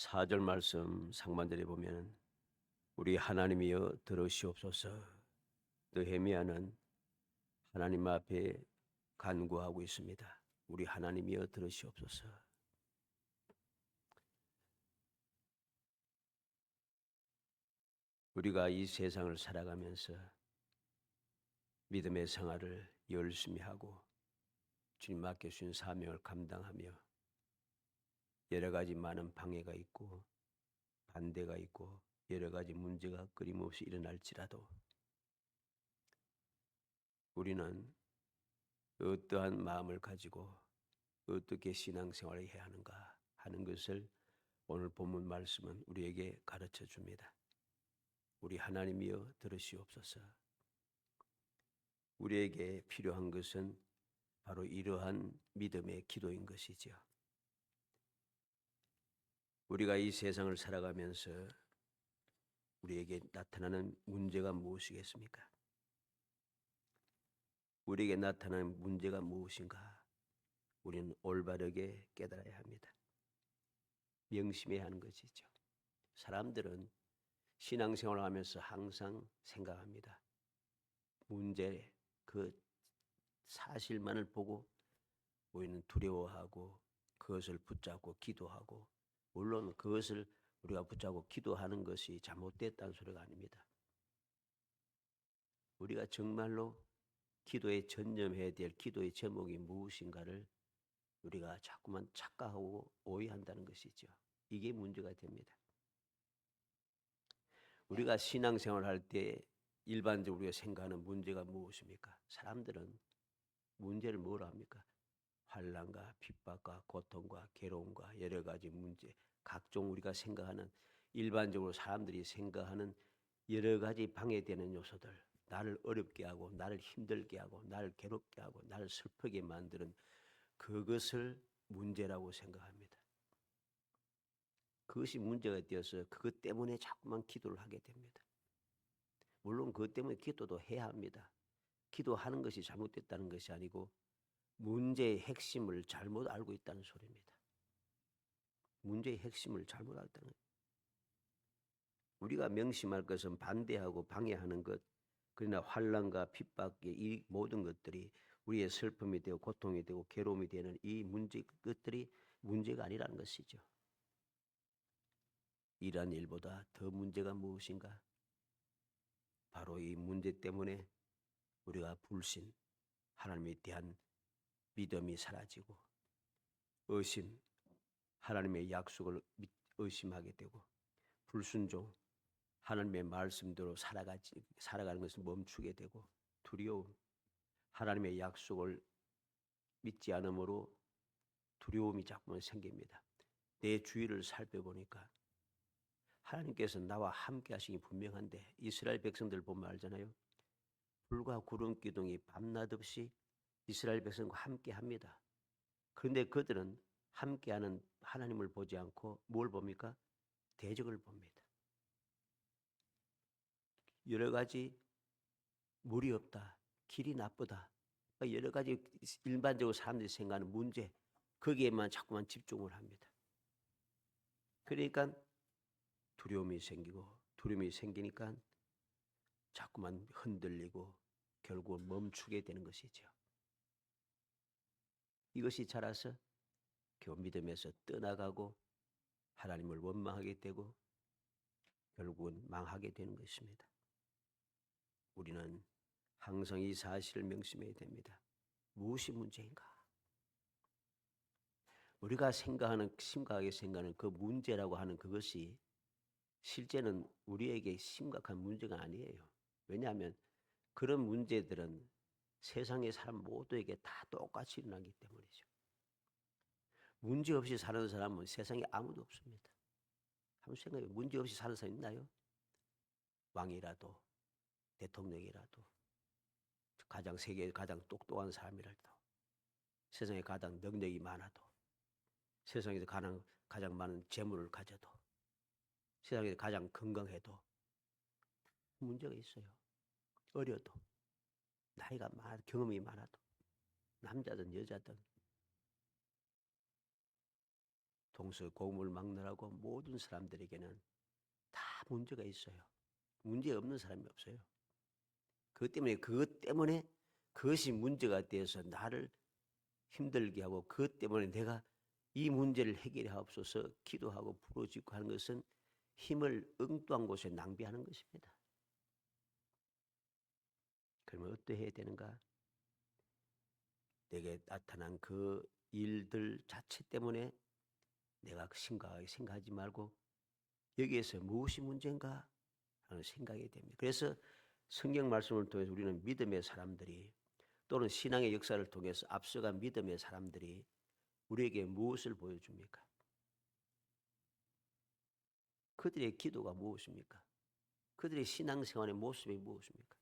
4절 말씀 상반절에 보면 우리 하나님이여 들으시옵소서. 느헤미야는 하나님 앞에 간구하고 있습니다. 우리 하나님이여 들으시옵소서. 우리가 이 세상을 살아가면서 믿음의 생활을 열심히 하고 주님 맡겨주신 사명을 감당하며 여러 가지 많은 방해가 있고 반대가 있고 여러 가지 문제가 끊임없이 일어날지라도 우리는 어떠한 마음을 가지고 어떻게 신앙생활을 해야 하는가 하는 것을 오늘 본문 말씀은 우리에게 가르쳐 줍니다. 우리 하나님이여 들으시옵소서. 우리에게 필요한 것은 바로 이러한 믿음의 기도인 것이죠. 우리가 이 세상을 살아가면서 우리에게 나타나는 문제가 무엇이겠습니까? 우리에게 나타나는 문제가 무엇인가? 우리는 올바르게 깨달아야 합니다. 명심해야 하는 것이죠. 사람들은 신앙생활을 하면서 항상 생각합니다. 문제, 그 사실만을 보고 우리는 두려워하고 그것을 붙잡고 기도하고, 물론 그것을 우리가 붙잡고 기도하는 것이 잘못됐다는 소리가 아닙니다. 우리가 정말로 기도에 전념해야 될 기도의 제목이 무엇인가를 우리가 자꾸만 착각하고 오해한다는 것이죠. 이게 문제가 됩니다. 우리가 신앙생활을 할 때 일반적으로 우리가 생각하는 문제가 무엇입니까? 사람들은 문제를 뭐라 합니까? 환난과 핍박과 고통과 괴로움과 여러 가지 문제, 각종 우리가 생각하는 일반적으로 사람들이 생각하는 여러 가지 방해되는 요소들, 나를 어렵게 하고 나를 힘들게 하고 나를 괴롭게 하고 나를 슬프게 만드는 그것을 문제라고 생각합니다. 그것이 문제가 되어서 그것 때문에 자꾸만 기도를 하게 됩니다. 물론 그것 때문에 기도도 해야 합니다. 기도하는 것이 잘못됐다는 것이 아니고 문제의 핵심을 잘못 알고 있다는 소리입니다. 문제의 핵심을 잘못 알다는 거예요. 우리가 명심할 것은 반대하고 방해하는 것, 그러나 환난과 핍박의 이 모든 것들이 우리의 슬픔이 되고 고통이 되고 괴로움이 되는 이 문제, 것들이 문제가 아니라는 것이죠. 이러한 일보다 더 문제가 무엇인가? 바로 이 문제 때문에 우리가 불신, 하나님에 대한 믿음이 사라지고 의심, 하나님의 약속을 의심하게 되고 불순종, 하나님의 말씀대로 살아가는 것을 멈추게 되고 두려움, 하나님의 약속을 믿지 않으므로 두려움이 자꾸만 생깁니다. 내 주위를 살펴보니까 하나님께서 나와 함께 하시기 분명한데 이스라엘 백성들 보면 알잖아요. 불과 구름 기둥이 밤낮 없이 이스라엘 백성과 함께 합니다. 그런데 그들은 함께하는 하나님을 보지 않고 뭘 봅니까? 대적을 봅니다. 여러 가지 물이 없다, 길이 나쁘다, 여러 가지 일반적으로 사람들이 생각하는 문제, 거기에만 자꾸만 집중을 합니다. 그러니까 두려움이 생기니까 자꾸만 흔들리고 결국 멈추게 되는 것이죠. 이것이 자라서 겨우 믿음에서 떠나가고 하나님을 원망하게 되고 결국은 망하게 되는 것입니다. 우리는 항상 이 사실을 명심해야 됩니다. 무엇이 문제인가? 우리가 심각하게 생각하는 그 문제라고 하는 그것이 실제는 우리에게 심각한 문제가 아니에요. 왜냐하면 그런 문제들은 세상의 사람 모두에게 다 똑같이 일어나기 때문이죠. 문제 없이 사는 사람은 세상에 아무도 없습니다. 한번 생각해 보세요. 문제 없이 사는 사람 있나요? 왕이라도 대통령이라도 세계에 가장 똑똑한 사람이라도 세상에 가장 능력이 많아도 세상에서 가장 많은 재물을 가져도 세상에서 가장 건강해도 문제가 있어요. 어려도 나이가 경험이 많아도 남자든 여자든 동서고금을 막론하고 모든 사람들에게는 다 문제가 있어요. 문제 없는 사람이 없어요. 그것 때문에 그것이 문제가 되어서 나를 힘들게 하고 그것 때문에 내가 이 문제를 해결하옵소서 기도하고 부르짖고 하는 것은 힘을 엉뚱한 곳에 낭비하는 것입니다. 그러면 어떠해야 되는가? 내게 나타난 그 일들 자체 때문에 내가 심각하게 생각하지 말고 여기에서 무엇이 문제인가 하는 생각이 됩니다. 그래서 성경 말씀을 통해서 우리는 믿음의 사람들이 또는 신앙의 역사를 통해서 앞서간 믿음의 사람들이 우리에게 무엇을 보여줍니까? 그들의 기도가 무엇입니까? 그들의 신앙생활의 모습이 무엇입니까?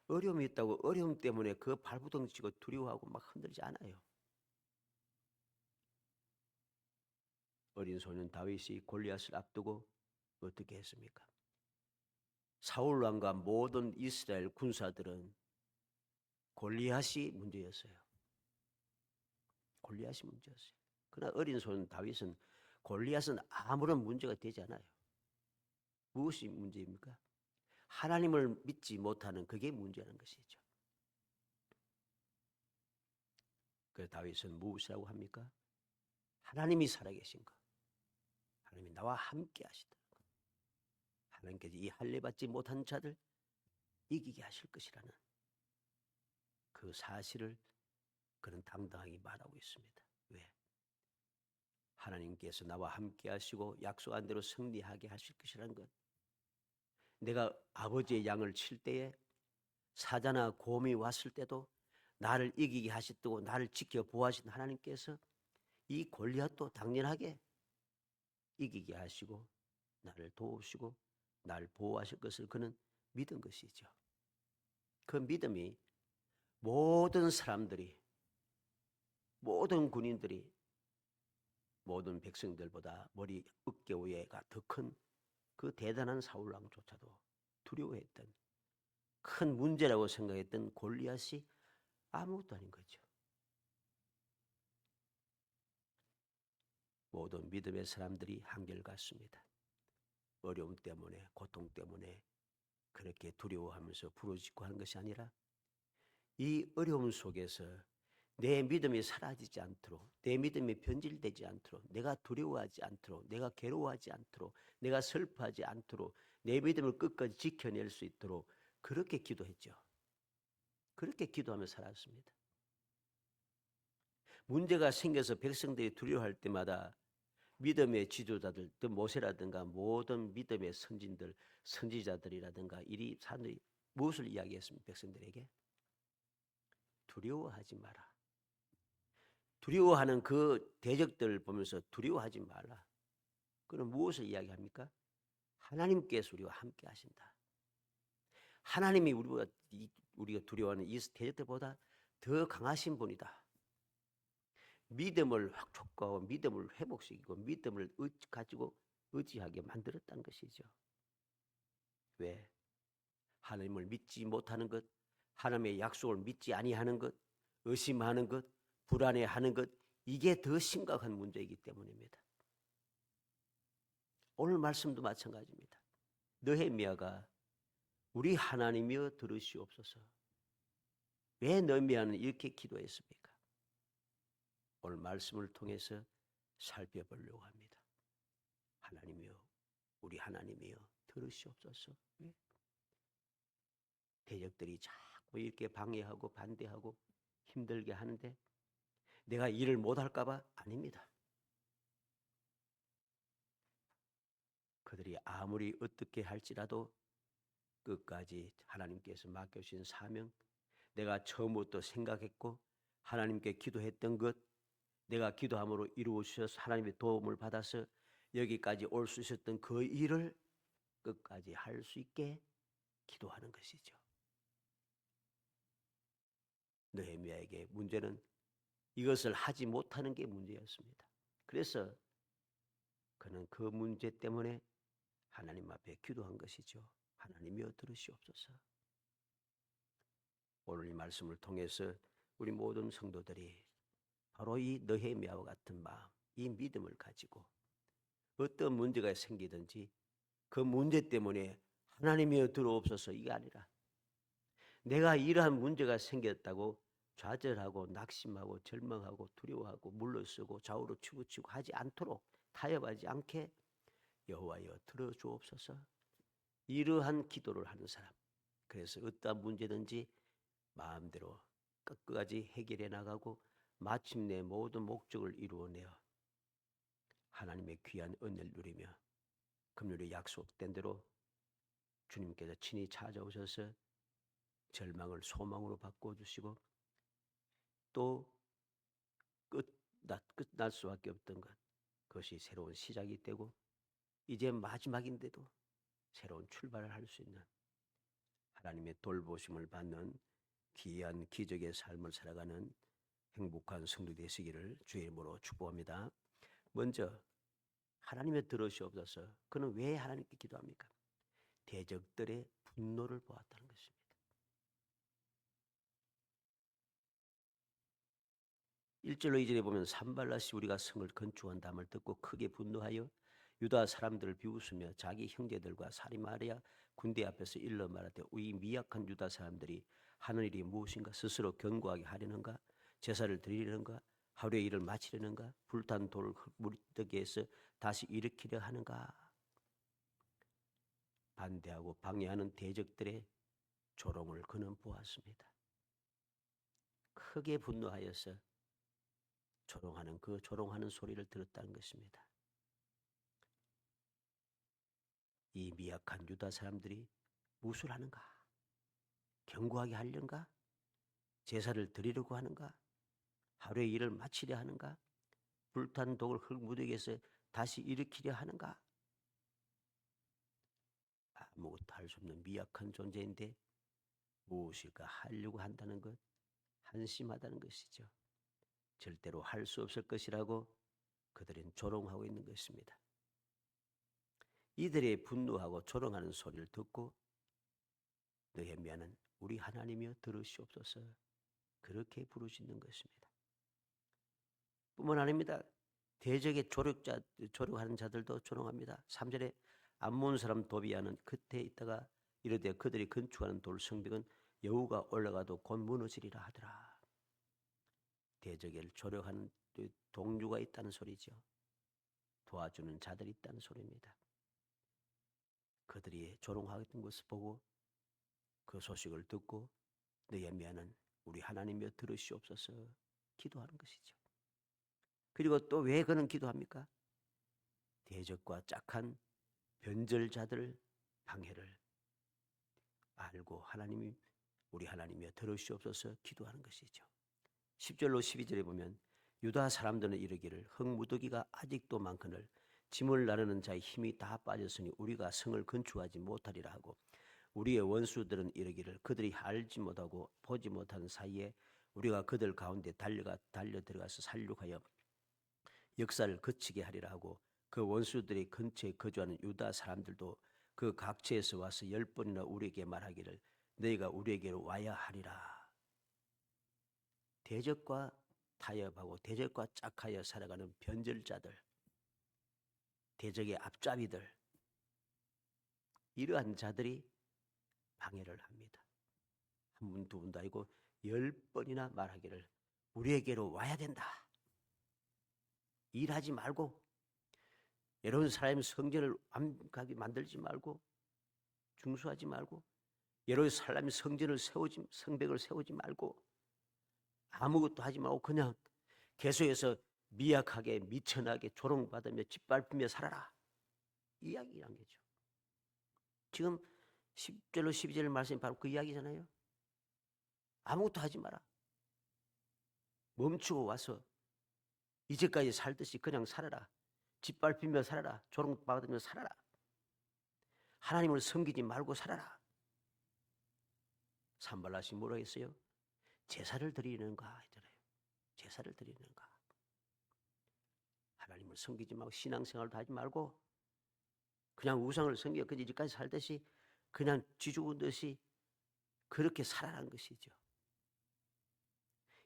어려움이 있다고 어려움 때문에 그 발부둥 치고 두려워하고 막 흔들지 않아요. 어린 소년 다윗이 골리앗을 앞두고 어떻게 했습니까? 사울 왕과 모든 이스라엘 군사들은 골리앗이 문제였어요. 골리앗이 문제였어요. 그러나 어린 소년 다윗은 골리앗은 아무런 문제가 되지 않아요. 무엇이 문제입니까? 하나님을 믿지 못하는 그게 문제라는 것이죠. 그래서 다윗은 무엇이라고 합니까? 하나님이 살아계신 것. 하나님이 나와 함께 하시다. 하나님께서 이 할례 받지 못한 자들 이기게 하실 것이라는 그 사실을 그는 당당하게 말하고 있습니다. 왜? 하나님께서 나와 함께 하시고 약속한 대로 승리하게 하실 것이라는 것. 내가 아버지의 양을 칠 때에 사자나 곰이 왔을 때도 나를 이기게 하셨고 나를 지켜 보호하신 하나님께서 이 골리앗도 당연하게 이기게 하시고 나를 도우시고 나를 보호하실 것을 그는 믿은 것이죠. 그 믿음이 모든 사람들이 모든 군인들이 모든 백성들보다 머리 어깨 위에가 더 큰 그 대단한 사울왕조차도 두려워했던 큰 문제라고 생각했던 골리앗이 아무것도 아닌 거죠. 모든 믿음의 사람들이 한결같습니다. 어려움 때문에 고통 때문에 그렇게 두려워하면서 부르짖고 하는 것이 아니라 이 어려움 속에서 내 믿음이 사라지지 않도록 내 믿음이 변질되지 않도록 내가 두려워하지 않도록 내가 괴로워하지 않도록 내가 슬퍼하지 않도록 내 믿음을 끝까지 지켜낼 수 있도록 그렇게 기도했죠. 그렇게 기도하며 살았습니다. 문제가 생겨서 백성들이 두려워할 때마다 믿음의 지도자들, 또 모세라든가 모든 믿음의 선진들, 선지자들이라든가 이리 사람들이 무엇을 이야기했습니까? 백성들에게 두려워하지 마라. 두려워하는 그 대적들을 보면서 두려워하지 말라. 그는 무엇을 이야기합니까? 하나님께서 우리와 함께 하신다. 하나님이 우리가 두려워하는 이 대적들보다 더 강하신 분이다. 믿음을 확촉하고 믿음을 회복시키고 믿음을 가지고 의지하게 만들었다는 것이죠. 왜? 하나님을 믿지 못하는 것, 하나님의 약속을 믿지 아니하는 것, 의심하는 것, 불안해하는 것, 이게 더 심각한 문제이기 때문입니다. 오늘 말씀도 마찬가지입니다. 느헤미야가 우리 하나님이여 들으시옵소서. 왜 느헤미야는 이렇게 기도했습니까? 오늘 말씀을 통해서 살펴보려고 합니다. 하나님이여, 우리 하나님이여 들으시옵소서. 왜? 대적들이 자꾸 이렇게 방해하고 반대하고 힘들게 하는데 내가 일을 못할까 봐? 아닙니다. 그들이 아무리 어떻게 할지라도 끝까지 하나님께서 맡겨주신 사명, 내가 처음부터 생각했고 하나님께 기도했던 것, 내가 기도함으로 이루어주셔서 하나님의 도움을 받아서 여기까지 올 수 있었던 그 일을 끝까지 할 수 있게 기도하는 것이죠. 느헤미야에게 문제는 이것을 하지 못하는 게 문제였습니다. 그래서 그는 그 문제 때문에 하나님 앞에 기도한 것이죠. 하나님이여 들으시옵소서. 오늘 이 말씀을 통해서 우리 모든 성도들이 바로 이 느헤미야와 같은 마음, 이 믿음을 가지고 어떤 문제가 생기든지 그 문제 때문에 하나님이여 들어옵소서 이게 아니라 내가 이러한 문제가 생겼다고 좌절하고 낙심하고 절망하고 두려워하고 물러서고 좌우로 치우치고 하지 않도록 타협하지 않게 여호와여 들어주옵소서 이러한 기도를 하는 사람. 그래서 어떠한 문제든지 마음대로 끝까지 해결해 나가고 마침내 모든 목적을 이루어내어 하나님의 귀한 은혜를 누리며 금요일에 약속된 대로 주님께서 친히 찾아오셔서 절망을 소망으로 바꿔주시고 또 끝날 수밖에 없던 것 그것이 새로운 시작이 되고 이제 마지막인데도 새로운 출발을 할 수 있는 하나님의 돌보심을 받는 귀한 기적의 삶을 살아가는 행복한 성도 되시기를 주의 이름으로 축복합니다. 먼저 하나님의 들으시옵소서. 그는 왜 하나님께 기도합니까? 대적들의 분노를 보았다는 것입니다. 1절로 2절에 보면 산발랏이 우리가 성을 건축한다함을 듣고 크게 분노하여 유다 사람들을 비웃으며 자기 형제들과 사리마리아 군대 앞에서 일러 말하되 이 미약한 유다 사람들이 하는 일이 무엇인가? 스스로 견고하게 하려는가? 제사를 드리려는가? 하루의 일을 마치려는가? 불탄 돌을 무더기에서 다시 일으키려 하는가? 반대하고 방해하는 대적들의 조롱을 그는 보았습니다. 크게 분노하여서 조롱하는 그 조롱하는 소리를 들었다는 것입니다. 이 미약한 유다 사람들이 무엇을 하는가? 견고하게 하려는가? 제사를 드리려고 하는가? 하루의 일을 마치려 하는가? 불탄 독을 흙무더기에서 다시 일으키려 하는가? 아무것도 할 수 없는 미약한 존재인데 무엇일까 하려고 한다는 것, 한심하다는 것이죠. 절대로 할 수 없을 것이라고 그들은 조롱하고 있는 것입니다. 이들의 분노하고 조롱하는 소리를 듣고 느헤미야는 우리 하나님이여 들으시옵소서 그렇게 부르시는 것입니다. 뿐만 아닙니다. 대적의 조력하는 자들도 조롱합니다. 3절에 암몬 사람 도비아는 겉에 있다가 이르되 그들이 건축하는 돌 성벽은 여우가 올라가도 곧 무너지리라 하더라. 대적을 조력하는 동료가 있다는 소리죠. 도와주는 자들이 있다는 소리입니다. 그들이 조롱하던 것을 보고 그 소식을 듣고 느헤미야는 우리 하나님이여 들으시옵소서 기도하는 것이죠. 그리고 또 왜 그는 기도합니까? 대적과 짝한 변절자들 방해를 알고 하나님이 우리 하나님이여 들으시옵소서 기도하는 것이죠. 10절로 12절에 보면 유다 사람들은 이르기를 흙무더기가 아직도 많거늘 짐을 나르는 자의 힘이 다 빠졌으니 우리가 성을 건축하지 못하리라 하고 우리의 원수들은 이르기를 그들이 알지 못하고 보지 못하는 사이에 우리가 그들 가운데 달려 들어가서 살육하여 역사를 거치게 하리라 하고 그 원수들이 근처에 거주하는 유다 사람들도 그 각처에서 와서 10번이나 우리에게 말하기를 너희가 우리에게로 와야 하리라. 대적과 타협하고 대적과 짝하여 살아가는 변절자들, 대적의 앞잡이들, 이러한 자들이 방해를 합니다. 한 분, 두 분도 아니고 10번이나 말하기를 우리에게로 와야 된다. 일하지 말고 여러분 사람의 성전을 완벽하게 만들지 말고 중수하지 말고 여러 사람이 성벽을 세우지 말고 아무것도 하지 말고 그냥 계속해서 미약하게 미천하게 조롱받으며 짓밟으며 살아라. 이야기란 거죠. 지금 10절로 12절 말씀이 바로 그 이야기잖아요. 아무것도 하지 마라. 멈추고 와서 이제까지 살듯이 그냥 살아라. 짓밟히며 살아라. 조롱받으며 살아라. 하나님을 섬기지 말고 살아라. 산발랏이 뭐라 했어요? 제사를 드리는가 하잖아요. 제사를 드리는가. 하나님을 섬기지 말고 신앙생활도 하지 말고 그냥 우상을 섬겨 그냥 이제까지 살듯이 그냥 쥐죽은 듯이 그렇게 살아라는 것이죠.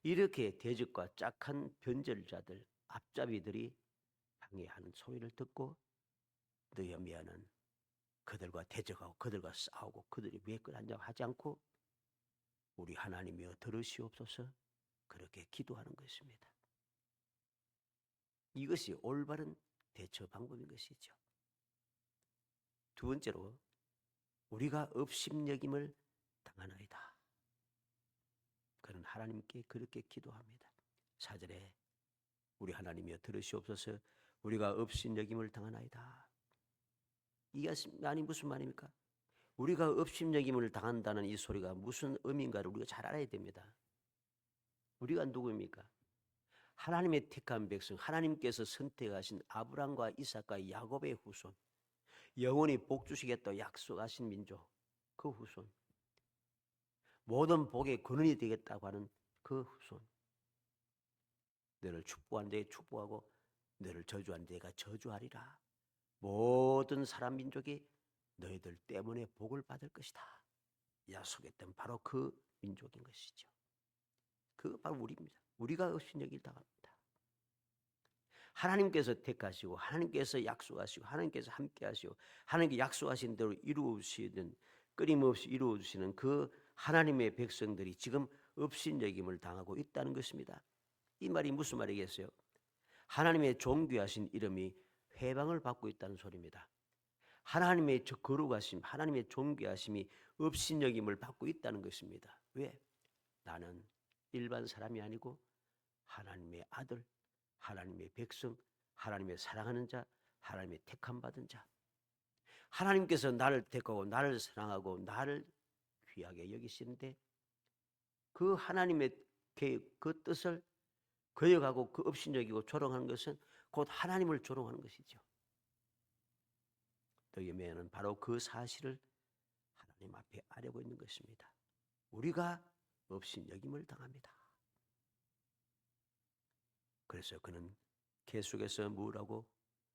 이렇게 대적과 짝한 변절자들, 앞잡이들이 방해하는 소리를 듣고 느헤미야는 그들과 대적하고 그들과 싸우고 그들이 왜 그러냐고 하지 않고 우리 하나님이여 들으시옵소서 그렇게 기도하는 것입니다. 이것이 올바른 대처 방법인 것이죠. 두 번째로 우리가 업심여김을 당하나이다. 그는 하나님께 그렇게 기도합니다. 4절에 우리 하나님이여 들으시옵소서 우리가 업심여김을 당하나이다. 이게 아니 무슨 말입니까? 우리가 업심여김을 당한다는 이 소리가 무슨 의미인가를 우리가 잘 알아야 됩니다. 우리가 누구입니까? 하나님의 택한 백성, 하나님께서 선택하신 아브람과 이삭과 야곱의 후손, 영원히 복 주시겠다 약속하신 민족, 그 후손, 모든 복의 근원이 되겠다고 하는 그 후손. 너를 축복한 자에 축복하고 너를 저주한 자가 저주하리라. 모든 사람 민족이 너희들 때문에 복을 받을 것이다. 약속했던 바로 그 민족인 것이죠. 그거 바로 우리입니다. 우리가 업신여길 당합니다. 하나님께서 택하시고 하나님께서 약속하시고 하나님께서 함께하시고 하나님께 약속하신 대로 이루시는 끊임없이 이루어주시는 그 하나님의 백성들이 지금 업신여김을 당하고 있다는 것입니다. 이 말이 무슨 말이겠어요? 하나님의 존귀하신 이름이 회방을 받고 있다는 소리입니다. 하나님의 거룩하심, 하나님의 존귀하심이 업신여김을 받고 있다는 것입니다. 왜? 나는 일반 사람이 아니고 하나님의 아들, 하나님의 백성, 하나님의 사랑하는 자, 하나님의 택함 받은 자. 하나님께서 나를 택하고 나를 사랑하고 나를 귀하게 여기시는데 그 하나님의 그 뜻을 거역하고 그 업신여기고 조롱하는 것은 곧 하나님을 조롱하는 것이죠. 느헤미야는 바로 그 사실을 하나님 앞에 아뢰고 있는 것입니다. 우리가 업신여김을 당합니다. 그래서 그는 계속해서 뭐라고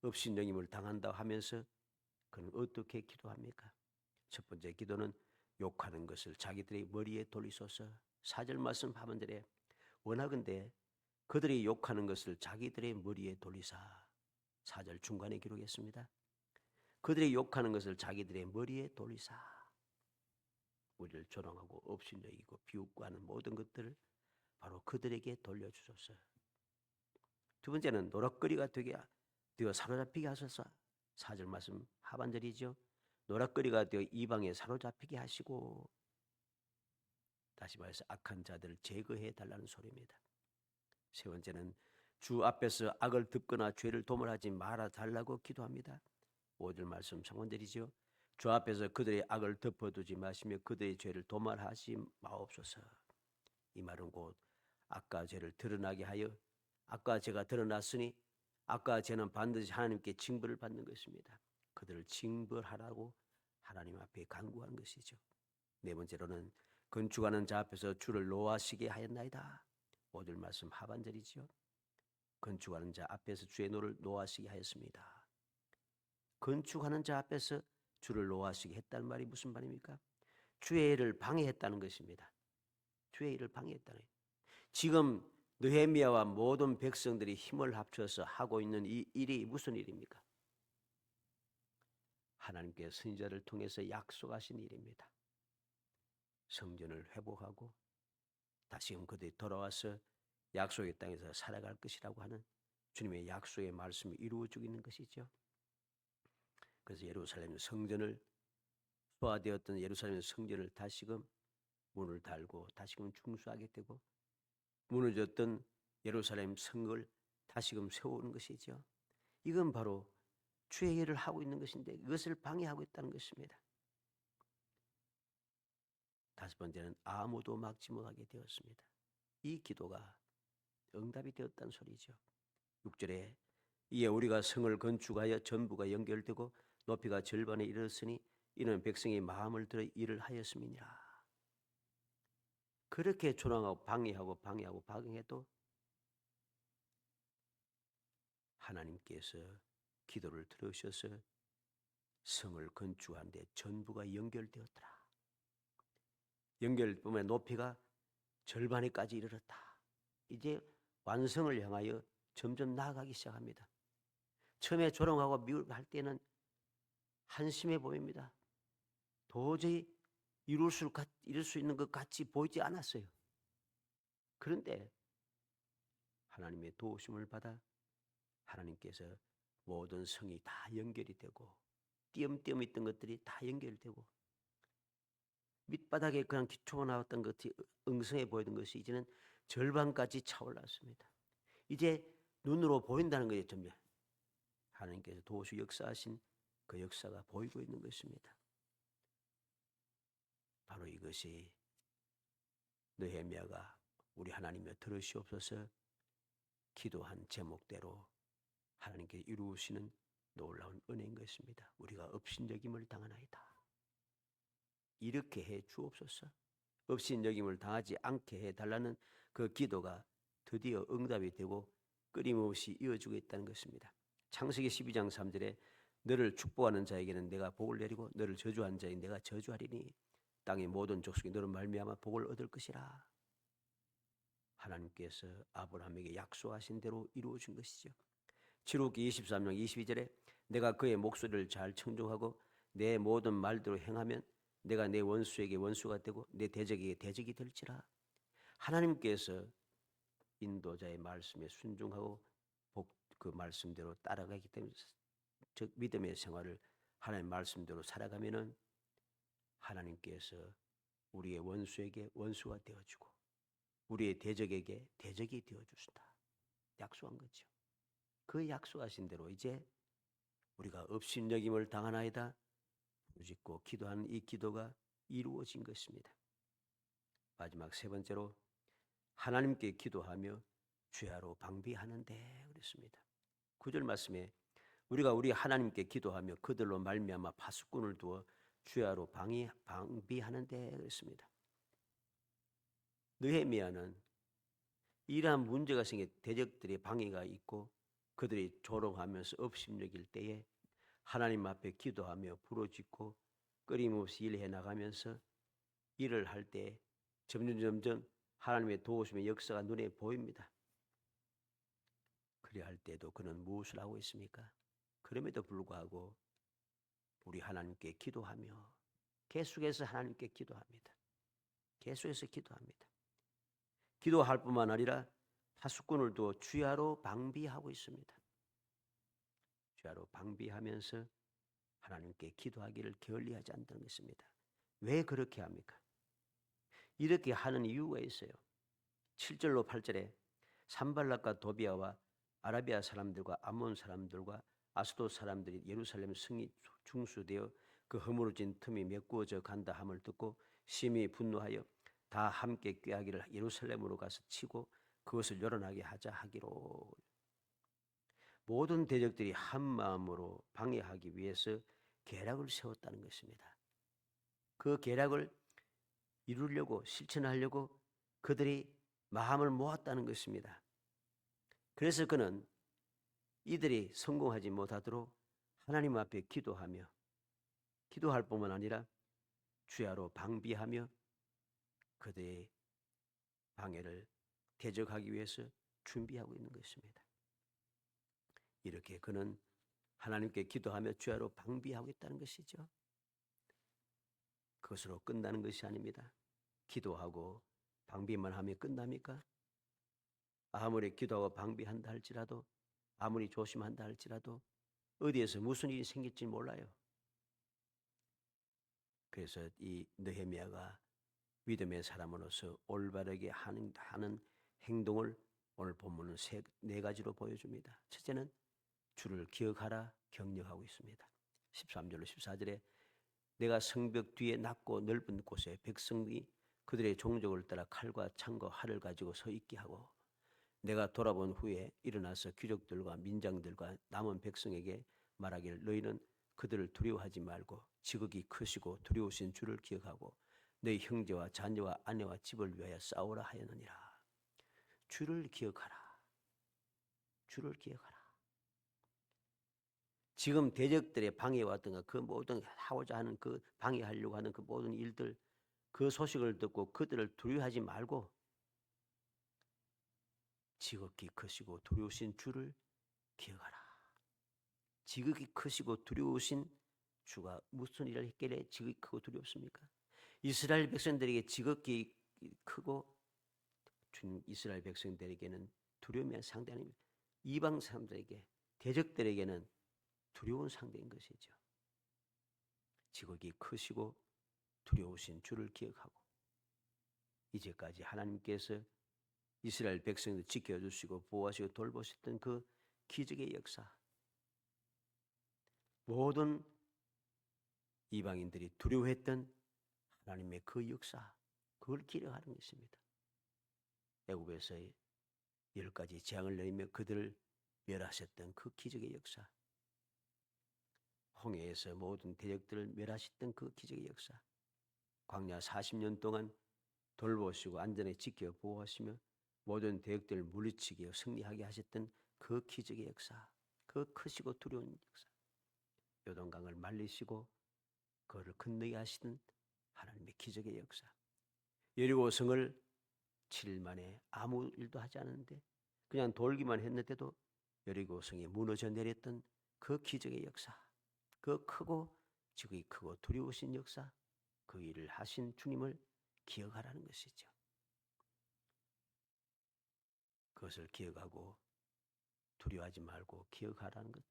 업신여김을 당한다 하면서 그는 어떻게 기도합니까? 첫 번째 기도는 욕하는 것을 자기들의 머리에 돌리소서. 4절 말씀 하반절에 원하건대 그들이 욕하는 것을 자기들의 머리에 돌리사. 4절 중간에 기록했습니다. 그들이 욕하는 것을 자기들의 머리에 돌리사. 우리를 조롱하고 업신여기고 비웃고 하는 모든 것들을 바로 그들에게 돌려주소서. 두 번째는 노략거리가 되어 사로잡히게 하소서. 4절 말씀 하반절이죠. 노략거리가 되어 이방에 사로잡히게 하시고, 다시 말해서 악한 자들을 제거해 달라는 소리입니다. 세 번째는 주 앞에서 악을 덮거나 죄를 도말하지 말아 달라고 기도합니다. 5절 말씀 상반절이죠. 주 앞에서 그들의 악을 덮어두지 마시며 그들의 죄를 도말하지 마옵소서. 이 말은 곧 악과 죄를 드러나게 하여 악과 죄가 드러났으니 악과 죄는 반드시 하나님께 징벌을 받는 것입니다. 그들을 징벌하라고 하나님 앞에 간구하는 것이죠. 네 번째로는 건축하는 자 앞에서 주를 노하시게 하였나이다. 5절 말씀 하반절이죠. 건축하는 자 앞에서 주의 노를 노하시게 하였습니다. 건축하는 자 앞에서 주를 노하시게 했다는 말이 무슨 말입니까? 주의 일을 방해했다는 것입니다. 주의 일을 방해했다는 거예요. 지금 느헤미야와 모든 백성들이 힘을 합쳐서 하고 있는 이 일이 무슨 일입니까? 하나님께 선지자를 통해서 약속하신 일입니다. 성전을 회복하고 다시금 그들이 돌아와서 약속의 땅에서 살아갈 것이라고 하는 주님의 약속의 말씀이 이루어지고 있는 것이죠. 그래서 예루살렘 성전을 소화되었던 예루살렘 성전을 다시금 문을 달고 다시금 중수하게 되고 무너졌던 예루살렘 성을 다시금 세우는 것이죠. 이건 바로 주의 일을 하고 있는 것인데 이것을 방해하고 있다는 것입니다. 다섯 번째는 아무도 막지 못하게 되었습니다. 이 기도가 응답이 되었다는 소리죠. 6절에 이에 우리가 성을 건축하여 전부가 연결되고 높이가 절반에 이르렀으니 이는 백성의 마음을 들어 일을 하였음이니라. 그렇게 조롱하고 방해해도 하나님께서 기도를 들으셔서 성을 건축한 데 전부가 연결되었더라. 연결뿐만 높이가 절반에까지 이르렀다. 이제 완성을 향하여 점점 나아가기 시작합니다. 처음에 조롱하고 미울 때는 한심해 보입니다. 도저히 이룰 수 있는 것 같이 보이지 않았어요. 그런데 하나님의 도우심을 받아 하나님께서 모든 성이 다 연결이 되고 띄엄띄엄 있던 것들이 다 연결되고 밑바닥에 그냥 기초가 나왔던 것이 응성해 보이던 것이 이제는 절반까지 차올랐습니다. 이제 눈으로 보인다는 거예요. 전면 하나님께서 도우시 역사하신 그 역사가 보이고 있는 것입니다. 바로 이것이 느헤미야가 우리 하나님여 들으시옵소서 기도한 제목대로 하나님께 이루시는 놀라운 은혜인 것입니다. 우리가 업신여김을 당하나이다. 이렇게 해 주옵소서. 업신여김을 당하지 않게 해달라는 그 기도가 드디어 응답이 되고 끊임없이 이어지고 있다는 것입니다. 창세기 12장 3절에 너를 축복하는 자에게는 내가 복을 내리고 너를 저주하는 자에게 내가 저주하리니 땅의 모든 족속이 너를 말미암아 복을 얻을 것이라. 하나님께서 아브라함에게 약속하신 대로 이루어진 것이죠. 출애굽기 23장 22절에 내가 그의 목소리를 잘 청종하고 내 모든 말대로 행하면 내가 내 원수에게 원수가 되고 내 대적에게 대적이 될지라. 하나님께서 인도자의 말씀에 순종하고 그 말씀대로 따라가기 때문에 즉 믿음의 생활을 하나님의 말씀대로 살아가면은 하나님께서 우리의 원수에게 원수가 되어주고 우리의 대적에게 대적이 되어주신다. 약속한 거죠. 그 약속하신 대로 이제 우리가 업신여김을 당하나이다 부르짖고 기도하는 이 기도가 이루어진 것입니다. 마지막 세 번째로 하나님께 기도하며 주야로 방비하는데 그랬습니다. 9절 말씀에 우리가 우리 하나님께 기도하며 그들로 말미암아 파수꾼을 두어 주야로 방비하는데 그랬습니다. 느헤미야는 이러한 문제가 생겨 대적들의 방해가 있고 그들이 조롱하면서 업신여길 때에 하나님 앞에 기도하며 부르짖고 끊임없이 일해 나가면서 일을 할 때 점점 하나님의 도우심의 역사가 눈에 보입니다. 그래 할 때도 그는 무엇을 하고 있습니까? 그럼에도 불구하고 우리 하나님께 기도하며 계속해서 하나님께 기도합니다. 계속해서 기도합니다. 기도할 뿐만 아니라 파수꾼을 두어 주야로 방비하고 있습니다. 주야로 방비하면서 하나님께 기도하기를 게을리하지 않다는 것입니다. 왜 그렇게 합니까? 이렇게 하는 이유가 있어요. 7절로 8절에 산발락과 도비아와 아라비아 사람들과 암몬 사람들과 아스돗 사람들이 예루살렘 성이 중수되어 그 허물어진 틈이 메꾸어져 간다 함을 듣고 심히 분노하여 다 함께 꾀하기를 예루살렘으로 가서 치고 그것을 요란하게 하자 하기로. 모든 대적들이 한 마음으로 방해하기 위해서 계략을 세웠다는 것입니다. 그 계략을 이루려고 실천하려고 그들이 마음을 모았다는 것입니다. 그래서 그는 이들이 성공하지 못하도록 하나님 앞에 기도하며 기도할 뿐만 아니라 주야로 방비하며 그들의 방해를 대적하기 위해서 준비하고 있는 것입니다. 이렇게 그는 하나님께 기도하며 주야로 방비하고 있다는 것이죠. 그것으로 끝나는 것이 아닙니다. 기도하고 방비만 하면 끝납니까? 아무리 기도하고 방비한다 할지라도 아무리 조심한다 할지라도 어디에서 무슨 일이 생길지 몰라요. 그래서 이 느헤미야가 믿음의 사람으로서 올바르게 하는 행동을 오늘 본문은 네 가지로 보여줍니다. 첫째는 주를 기억하라 격려하고 있습니다. 13절로 14절에 내가 성벽 뒤에 낮고 넓은 곳에 백성이 그들의 종족을 따라 칼과 창과 활을 가지고 서 있게 하고 내가 돌아본 후에 일어나서 귀족들과 민장들과 남은 백성에게 말하기를 너희는 그들을 두려워하지 말고 지극히 크시고 두려우신 주를 기억하고 너희 형제와 자녀와 아내와 집을 위하여 싸우라 하였느니라. 주를 기억하라. 주를 기억하라. 지금 대적들의 방해왔던가 그 모든 하고자 하는 그 방해하려고 하는 그 모든 일들 그 소식을 듣고 그들을 두려워하지 말고 지극히 크시고 두려우신 주를 기억하라. 지극히 크시고 두려우신 주가 무슨 일을 했길래 지극히 크고 두렵습니까? 이스라엘 백성들에게 지극히 크고 이스라엘 백성들에게는 두려움이 상대 아닙니다. 이방 사람들에게, 대적들에게는 두려운 상대인 것이죠. 지극히 크시고 두려우신 주를 기억하고 이제까지 하나님께서 이스라엘 백성들 지켜주시고 보호하시고 돌보셨던 그 기적의 역사, 모든 이방인들이 두려워했던 하나님의 그 역사, 그걸 기억하는 것입니다. 애굽에서 10가지 재앙을 내리며 그들을 멸하셨던 그 기적의 역사, 홍해에서 모든 대적들을 멸하셨던 그 기적의 역사, 광야 40년 동안 돌보시고 안전에 지켜 보호하시며 모든 대적들을 물리치게 승리하게 하셨던 그 기적의 역사, 그 크시고 두려운 역사, 요단강을 말리시고 그를 건너게 하시는 하나님의 기적의 역사, 여리고 성을 7일 만에 아무 일도 하지 않았는데 그냥 돌기만 했는데도 여리고 성이 무너져 내렸던 그 기적의 역사, 그 크고 지극히 크고 두려우신 역사, 그 일을 하신 주님을 기억하라는 것이죠. 그것을 기억하고 두려워하지 말고 기억하라는 것,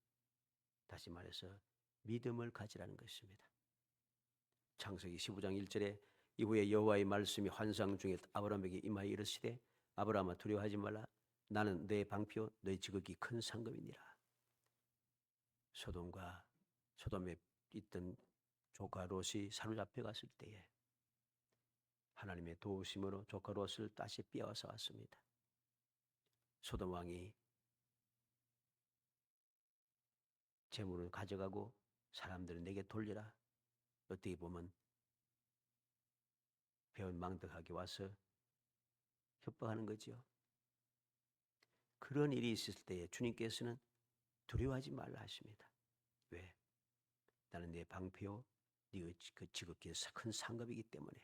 다시 말해서 믿음을 가지라는 것입니다. 창세기 15장 1절에 이후에 여호와의 말씀이 환상 중에 아브라함에게 임하여 이르시되 아브라함아 두려워하지 말라 나는 내 방표 너희 지극히 큰 상급이니라. 소돔에 있던 조카 롯이 사로잡혀 갔을 때에 하나님의 도우심으로 조카 롯을 다시 빼앗아 왔습니다. 소돔 왕이 재물을 가져가고 사람들을 내게 돌려라. 어떻게 보면 배은망덕하게 와서 협박하는 거죠. 그런 일이 있을 때에 주님께서는 두려워하지 말라 하십니다. 왜? 나는 내 방패요 네가 그 지극히 큰 상급이기 때문에.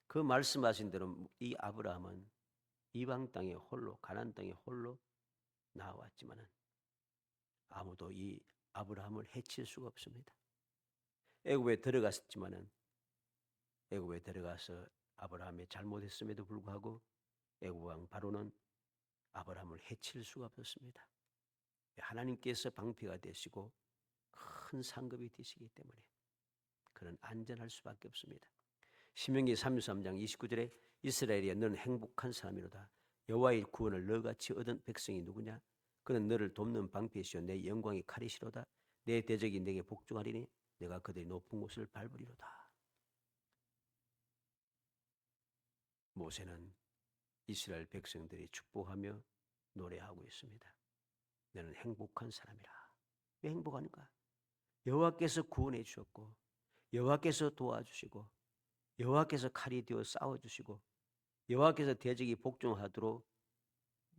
그 말씀하신 대로 이 아브라함은 이방 땅에 홀로, 가나안 땅에 홀로 나왔지만은 아무도 이 아브라함을 해칠 수가 없습니다. 애굽에 들어갔지만은 애굽에 들어가서 아브라함이 잘못했음에도 불구하고 애굽 왕 바로는 아브라함을 해칠 수가 없었습니다. 하나님께서 방패가 되시고 큰 상급이 되시기 때문에 그는 안전할 수밖에 없습니다. 신명기 33장 29절에 이스라엘이여 너는 행복한 사람이로다. 여호와의 구원을 너같이 얻은 백성이 누구냐? 그는 너를 돕는 방패시오 내 영광의 칼이시로다. 내 대적이 내게 복종하리니 내가 그들의 높은 곳을 밟으리로다. 모세는 이스라엘 백성들이 축복하며 노래하고 있습니다. 너는 행복한 사람이라. 왜 행복한가? 여호와께서 구원해 주셨고 여호와께서 도와주시고 여호와께서 칼이 되어 싸워주시고 여호와께서 대적이 복종하도록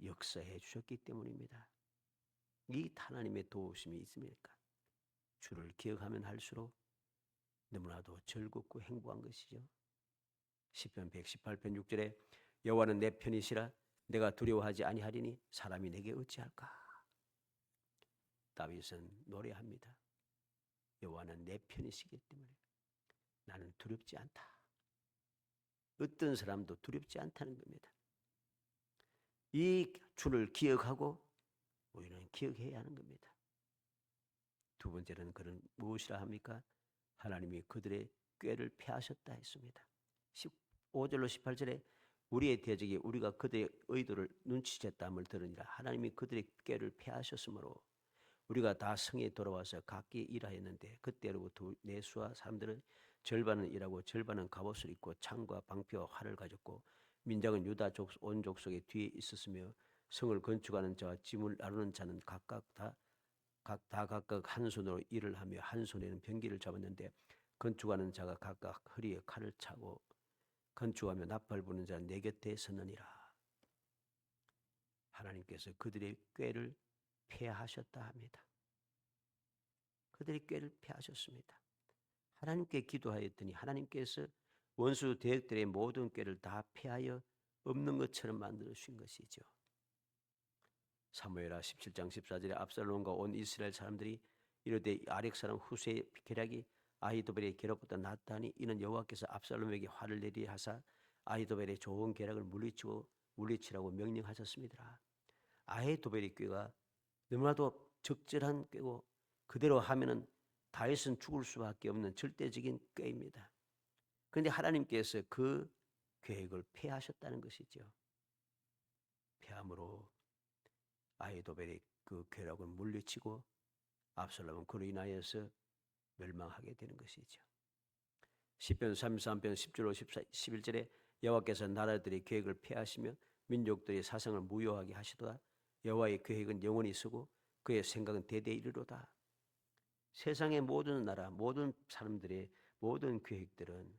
역사해 주셨기 때문입니다. 이 하나님의 도우심이 있습니까? 주를 기억하면 할수록 너무나도 즐겁고 행복한 것이죠. 시편 118편 6절에 여호와는 내 편이시라 내가 두려워하지 아니하리니 사람이 내게 어찌할까? 다윗은 노래합니다. 여호와는 내 편이시기 때문에 나는 두렵지 않다. 어떤 사람도 두렵지 않다는 겁니다. 이 주를 기억하고 우리는 기억해야 하는 겁니다. 두 번째는 그는 무엇이라 합니까? 하나님이 그들의 꾀를 패하셨다 했습니다. 15절로 18절에 우리의 대적이 우리가 그들의 의도를 눈치챘다함을 들으니라. 하나님이 그들의 꾀를 패하셨으므로 우리가 다 성에 돌아와서 각기 일하였는데 그때로부터 내수와 사람들은 절반은 일하고 절반은 갑옷을 입고 창과 방패와 활을 가졌고 민장은 유다 온 족속의 뒤에 있었으며 성을 건축하는 자와 짐을 나누는 자는 각각 한 손으로 일을 하며 한 손에는 병기를 잡았는데 건축하는 자가 각각 허리에 칼을 차고 건축하며 나팔 부는 자는 내 곁에 섰느니라. 하나님께서 그들의 꾀를 패하셨다 합니다. 그들의 꾀를 패하셨습니다. 하나님께 기도하였더니 하나님께서 원수 대적들의 모든 꾀를 다 패하여 없는 것처럼 만들어 주신 것이죠. 사무엘하 17장 14절에 압살롬과 온 이스라엘 사람들이 이르되 아렉 사람 후세의 계략이 아히도벨의 계략보다 낫다니 이는 여호와께서 압살롬에게 화를 내리게 하사 아히도벨의 좋은 계략을 물리치라고 명령하셨습니다. 아히도벨의 꾀가 너무나도 적절한 꾀고 그대로 하면은 다윗은 죽을 수밖에 없는 절대적인 꾀입니다. 그런데 하나님께서 그 계획을 폐하셨다는 것이죠. 폐함으로 아히도벨의 그 계략을 물리치고 압살롬은 그로 인하여서 멸망하게 되는 것이죠. 시편 33편 10절로 11절에 여호와께서 나라들의 계획을 폐하시며 민족들의 사상을 무효하게 하시도다. 여호와의 계획은 영원히 서고 그의 생각은 대대에 이르로다. 세상의 모든 나라, 모든 사람들의 모든 계획들은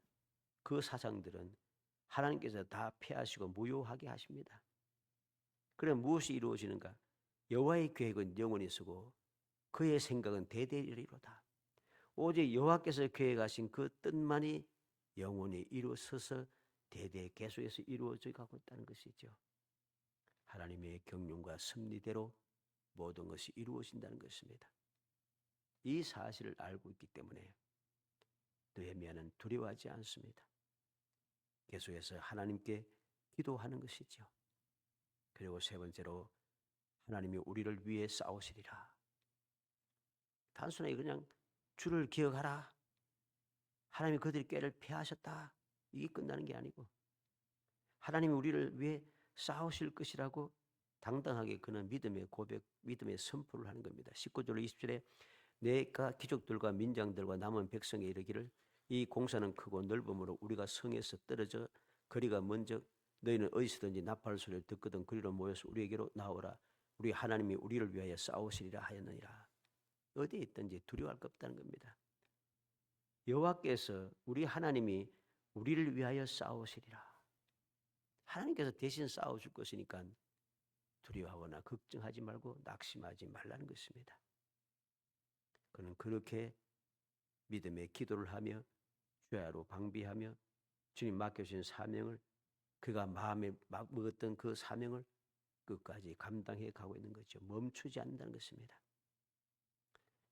그 사상들은 하나님께서 다 폐하시고 무효하게 하십니다. 그럼 무엇이 이루어지는가? 여호와의 계획은 영원히 서고 그의 생각은 대대에 이르로다. 오직 여호와께서 계획하신 그 뜻만이 영원히 이루어서서 대대 계속해서 이루어져 가고 있다는 것이죠. 하나님의 경륜과 섭리대로 모든 것이 이루어진다는 것입니다. 이 사실을 알고 있기 때문에 느헤미야는 두려워하지 않습니다. 계속해서 하나님께 기도하는 것이죠. 그리고 세 번째로 하나님이 우리를 위해 싸우시리라. 단순하게 그냥 주를 기억하라. 하나님이 그들의 꾀를 폐하셨다. 이게 끝나는 게 아니고 하나님이 우리를 위해 싸우실 것이라고 당당하게 그는 믿음의 고백, 믿음의 선포를 하는 겁니다. 19절 20절에 내가 귀족들과 민장들과 남은 백성에 이르기를 이 공사는 크고 넓음으로 우리가 성에서 떨어져 거리가 먼저 너희는 어디서든지 나팔 소리를 듣거든 그리로 모여서 우리에게로 나오라. 우리 하나님이 우리를 위하여 싸우시리라 하였느니라. 어디에 있든지 두려워할 것 없다는 겁니다. 여호와께서 우리 하나님이 우리를 위하여 싸우시리라. 하나님께서 대신 싸워줄 것이니까 두려워하거나 걱정하지 말고 낙심하지 말라는 것입니다. 그는 그렇게 믿음의 기도를 하며 주야로 방비하며 주님 맡겨주신 사명을 그가 마음에 먹었던 그 사명을 끝까지 감당해 가고 있는 거죠. 멈추지 않는다는 것입니다.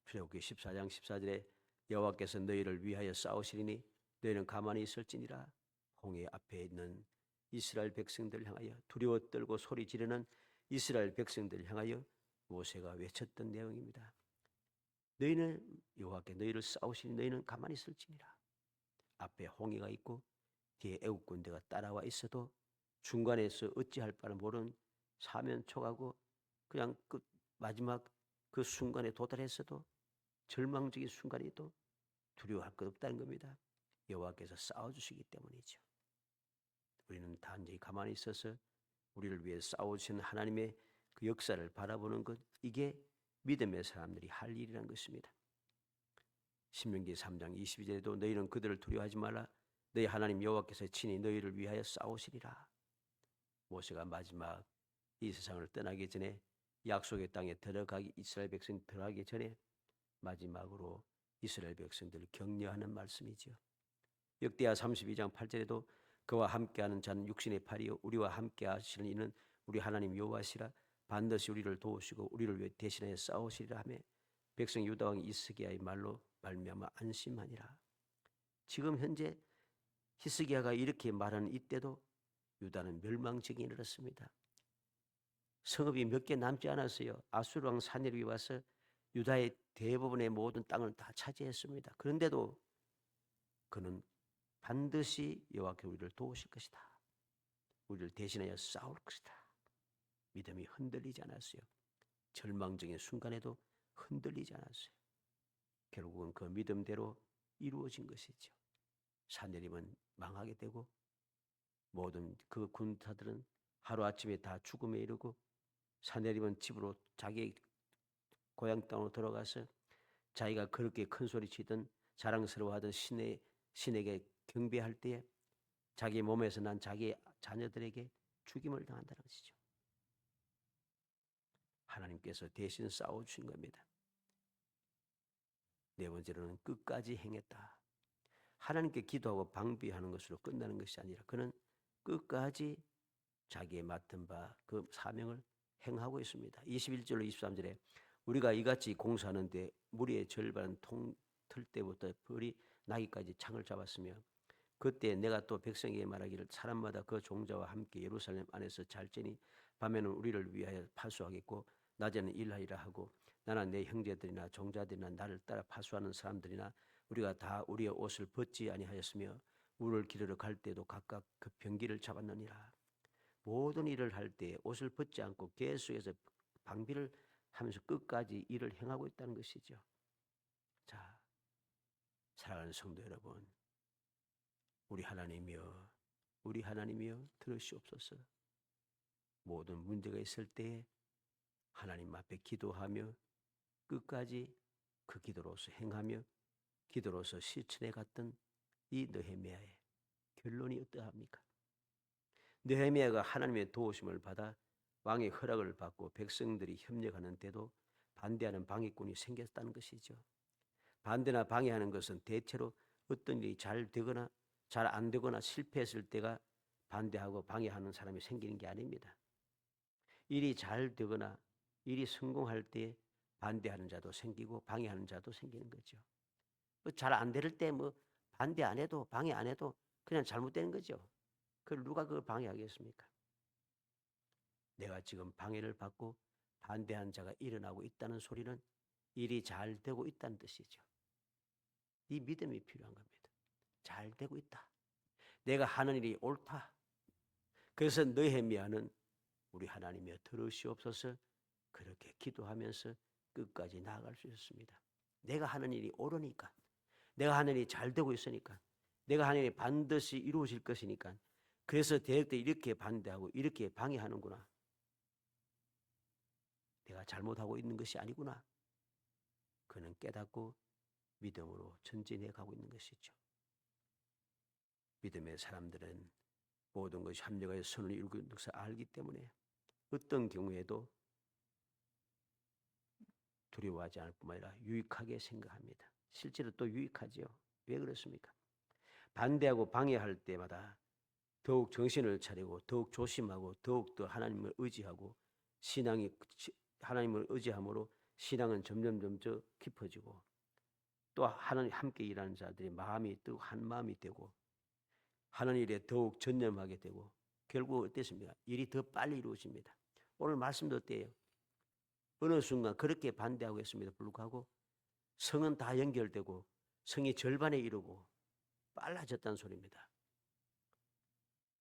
출애굽기 14장 14절에 여호와께서 너희를 위하여 싸우시리니 너희는 가만히 있을지니라. 홍해 앞에 있는 이스라엘 백성들을 향하여 두려워 떨고 소리 지르는 이스라엘 백성들을 향하여 모세가 외쳤던 내용입니다. 너희는 여호와께 너희를 싸우시니 너희는 가만히 있을지니라. 앞에 홍해가 있고 뒤에 애국 군대가 따라와 있어도 중간에서 어찌할 바를 모르는 사면초가고 그냥 그 마지막 그 순간에 도달했어도 절망적인 순간에도 두려워할 것 없다는 겁니다. 여호와께서 싸워주시기 때문이죠. 우리는 단지 가만히 있어서 우리를 위해 싸우시는 하나님의 그 역사를 바라보는 것, 이게 믿음의 사람들이 할 일이라는 것입니다. 신명기 3장 22절에도 너희는 그들을 두려워하지 말라. 너희 하나님 여호와께서 친히 너희를 위하여 싸우시리라. 모세가 마지막 이 세상을 떠나기 전에 약속의 땅에 들어가기 이스라엘 백성이 들어가기 전에 마지막으로 이스라엘 백성들을 격려하는 말씀이죠. 역대하 32장 8절에도 그와 함께하는 자는 육신의 팔이요 우리와 함께 하시는 이는 우리 하나님 여호와시라. 반드시 우리를 도우시고 우리를 위해 대신하여 싸우시리라 하며 백성 유다 왕 히스기야의 말로 말미암아 안심하니라. 지금 현재 히스기야가 이렇게 말하는 이때도 유다는 멸망직에 이르렀습니다. 성읍이 몇 개 남지 않았어요. 아수르 왕 사내립이 와서 유다의 대부분의 모든 땅을 다 차지했습니다. 그런데도 그는 반드시 여호와께 우리를 도우실 것이다. 우리를 대신하여 싸울 것이다. 믿음이 흔들리지 않았어요. 절망적인 순간에도 흔들리지 않았어요. 결국은 그 믿음대로 이루어진 것이죠. 사내립은 망하게 되고 모든 그 군사들은 하루아침에 다 죽음에 이르고 사내립은 집으로 자기 고향 땅으로 들어가서 자기가 그렇게 큰 소리 치던 자랑스러워하던 신에게 경배할 때에 자기 몸에서 난 자기 자녀들에게 죽임을 당한다는 것이죠. 하나님께서 대신 싸워주신 겁니다. 네 번째로는 끝까지 행했다. 하나님께 기도하고 방비하는 것으로 끝나는 것이 아니라 그는 끝까지 자기의 맡은 바 그 사명을 행하고 있습니다. 21절로 23절에 우리가 이같이 공사하는데 무리의 절반은 통틀 때부터 벌이 나기까지 창을 잡았으며 그때 내가 또 백성에게 말하기를 사람마다 그 종자와 함께 예루살렘 안에서 잘지니 밤에는 우리를 위하여 파수하겠고 낮에는 일하리라 하고 나나 내 형제들이나 종자들이나 나를 따라 파수하는 사람들이나 우리가 다 우리의 옷을 벗지 아니하였으며 우를 기르러 갈 때도 각각 그 병기를 잡았느니라. 모든 일을 할 때 옷을 벗지 않고 계속해서 방비를 하면서 끝까지 일을 행하고 있다는 것이죠. 자, 사랑하는 성도 여러분, 우리 하나님이여 들으시옵소서. 모든 문제가 있을 때 하나님 앞에 기도하며 끝까지 그 기도로서 행하며 기도로서 실천해 갔던 이 느헤미야의 결론이 어떠합니까? 느헤미야가 하나님의 도우심을 받아 왕의 허락을 받고 백성들이 협력하는 데도 반대하는 방해꾼이 생겼다는 것이죠. 반대나 방해하는 것은 대체로 어떤 일이 잘 되거나 잘 안 되거나 실패했을 때가 반대하고 방해하는 사람이 생기는 게 아닙니다. 일이 잘 되거나 일이 성공할 때 반대하는 자도 생기고 방해하는 자도 생기는 거죠. 잘 안 될 때 반대 안 해도 방해 안 해도 그냥 잘못되는 거죠. 그걸 누가 그걸 방해하겠습니까? 내가 지금 방해를 받고 반대하는 자가 일어나고 있다는 소리는 일이 잘 되고 있다는 뜻이죠. 이 믿음이 필요한 겁니다. 잘 되고 있다. 내가 하는 일이 옳다. 그래서 느헤미야는 우리 하나님이여 들으시옵소서 그렇게 기도하면서 끝까지 나아갈 수 있었습니다. 내가 하는 일이 옳으니까, 내가 하는 일이 잘 되고 있으니까, 내가 하는 일이 반드시 이루어질 것이니까 그래서 대적들이 이렇게 반대하고 이렇게 방해하는구나. 내가 잘못하고 있는 것이 아니구나. 그는 깨닫고 믿음으로 전진해 가고 있는 것이죠. 믿음의 사람들은 모든 것이 합력하여 선을 이루고 있는 것을 알기 때문에 어떤 경우에도 두려워하지 않을 뿐만 아니라 유익하게 생각합니다. 실제로 또 유익하지요. 왜 그렇습니까? 반대하고 방해할 때마다 더욱 정신을 차리고 더욱 조심하고 더욱더 하나님을 의지하고 하나님을 의지함으로 신앙은 점점 깊어지고 또 하나님 함께 일하는 자들의 마음이 또 한 마음이 되고 하는 일에 더욱 전념하게 되고 결국 어땠습니까? 일이 더 빨리 이루어집니다. 오늘 말씀도 어때요? 어느 순간 그렇게 반대하고 했음에도 불구하고 성은 다 연결되고 성이 절반에 이르고 빨라졌다는 소리입니다.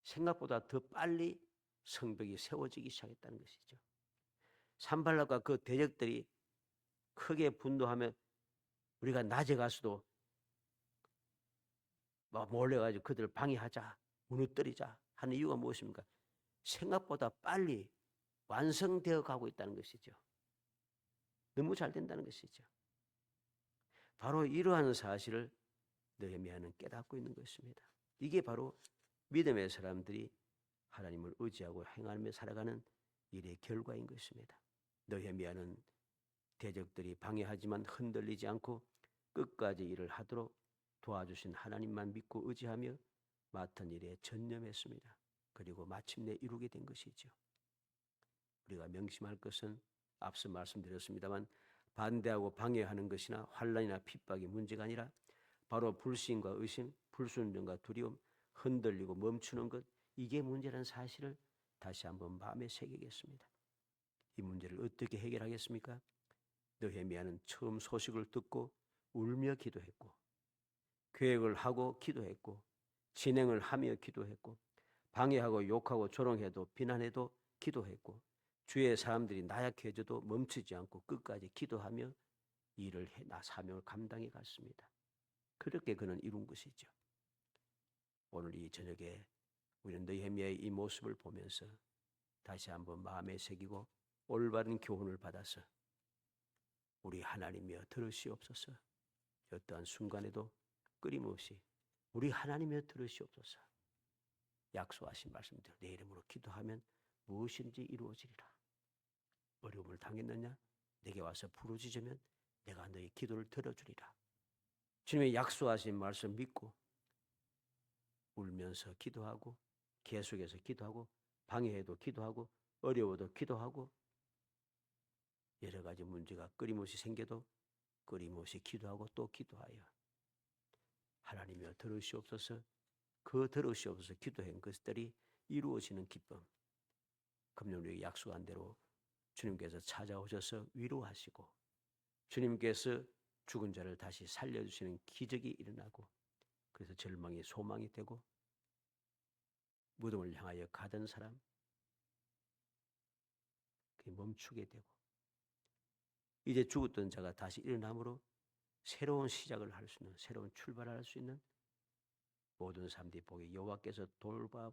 생각보다 더 빨리 성벽이 세워지기 시작했다는 것이죠. 산발락과 그 대적들이 크게 분노하며 우리가 낮에 가서도 몰려가지고 그들을 방해하자, 무너뜨리자 하는 이유가 무엇입니까? 생각보다 빨리 완성되어 가고 있다는 것이죠. 너무 잘 된다는 것이죠. 바로 이러한 사실을 느헤미야는 깨닫고 있는 것입니다. 이게 바로 믿음의 사람들이 하나님을 의지하고 행하며 살아가는 일의 결과인 것입니다. 느헤미야는 대적들이 방해하지만 흔들리지 않고 끝까지 일을 하도록 도와주신 하나님만 믿고 의지하며 맡은 일에 전념했습니다. 그리고 마침내 이루게 된 것이죠. 우리가 명심할 것은 앞서 말씀드렸습니다만 반대하고 방해하는 것이나 환난이나 핍박이 문제가 아니라 바로 불신과 의심, 불순종과 두려움, 흔들리고 멈추는 것, 이게 문제라는 사실을 다시 한번 마음에 새기겠습니다. 이 문제를 어떻게 해결하겠습니까? 느헤미야는 처음 소식을 듣고 울며 기도했고 계획을 하고 기도했고 진행을 하며 기도했고 방해하고 욕하고 조롱해도 비난해도 기도했고 주의 사람들이 나약해져도 멈추지 않고 끝까지 기도하며 일을 사명을 감당해 갔습니다. 그렇게 그는 이룬 것이죠. 오늘 이 저녁에 우리는 느헤미야의 이 모습을 보면서 다시 한번 마음에 새기고 올바른 교훈을 받아서 우리 하나님이여 들으시옵소서. 어떠한 순간에도 끊임없이 우리 하나님이여 들으시옵소서. 약속하신 말씀대로 내 이름으로 기도하면 무엇인지 이루어지리라. 어려움을 당했느냐? 내게 와서 부르짖으면 내가 너의 기도를 들어주리라. 주님의 약속하신 말씀 믿고 울면서 기도하고 계속해서 기도하고 방해해도 기도하고 어려워도 기도하고 여러 가지 문제가 끊임없이 생겨도 끊임없이 기도하고 또 기도하여 하나님이여 들으시옵소서. 그 들으시옵소서 기도한 것들이 이루어지는 기쁨, 금요일에 약속한 대로 주님께서 찾아오셔서 위로하시고 주님께서 죽은 자를 다시 살려주시는 기적이 일어나고 그래서 절망이 소망이 되고 무덤을 향하여 가던 사람 그게 멈추게 되고 이제 죽었던 자가 다시 일어남으로 새로운 시작을 할 수 있는 새로운 출발을 할 수 있는 모든 사람들이 보기 여호와께서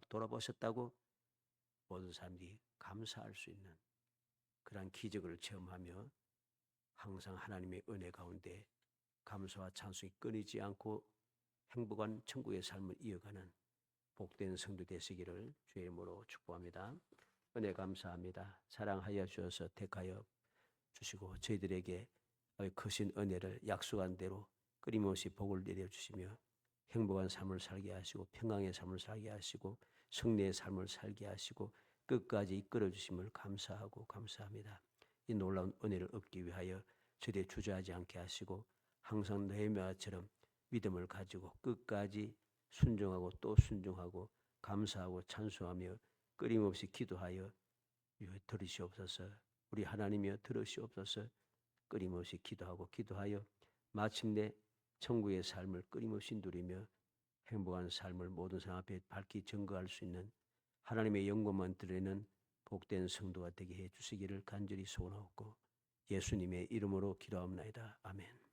돌아보셨다고 모든 사람들이 감사할 수 있는 그러한 기적을 체험하며 항상 하나님의 은혜 가운데 감사와 찬송이 끊이지 않고 행복한 천국의 삶을 이어가는 복된 성도 되시기를 주의 이름으로 축복합니다. 은혜 감사합니다. 사랑하여 주셔서 택하여 주시고 저희들에게 크신 은혜를 약속한 대로 끊임없이 복을 내려주시며 행복한 삶을 살게 하시고 평강의 삶을 살게 하시고 승리의 삶을 살게 하시고 끝까지 이끌어 주심을 감사하고 감사합니다. 이 놀라운 은혜를 얻기 위하여 저희들이 주저하지 않게 하시고 항상 느헤미야처럼 믿음을 가지고 끝까지 순종하고 또 순종하고 감사하고 찬송하며 끊임없이 기도하여 들으시옵소서. 우리 하나님이여 들으시옵소서. 끊임없이 기도하여 마침내 천국의 삶을 끊임없이 누리며 행복한 삶을 모든 사람 앞에 밝히 증거할 수 있는 하나님의 영광만 드리는 복된 성도가 되게 해 주시기를 간절히 소원하옵고 예수님의 이름으로 기도합나이다. 아멘.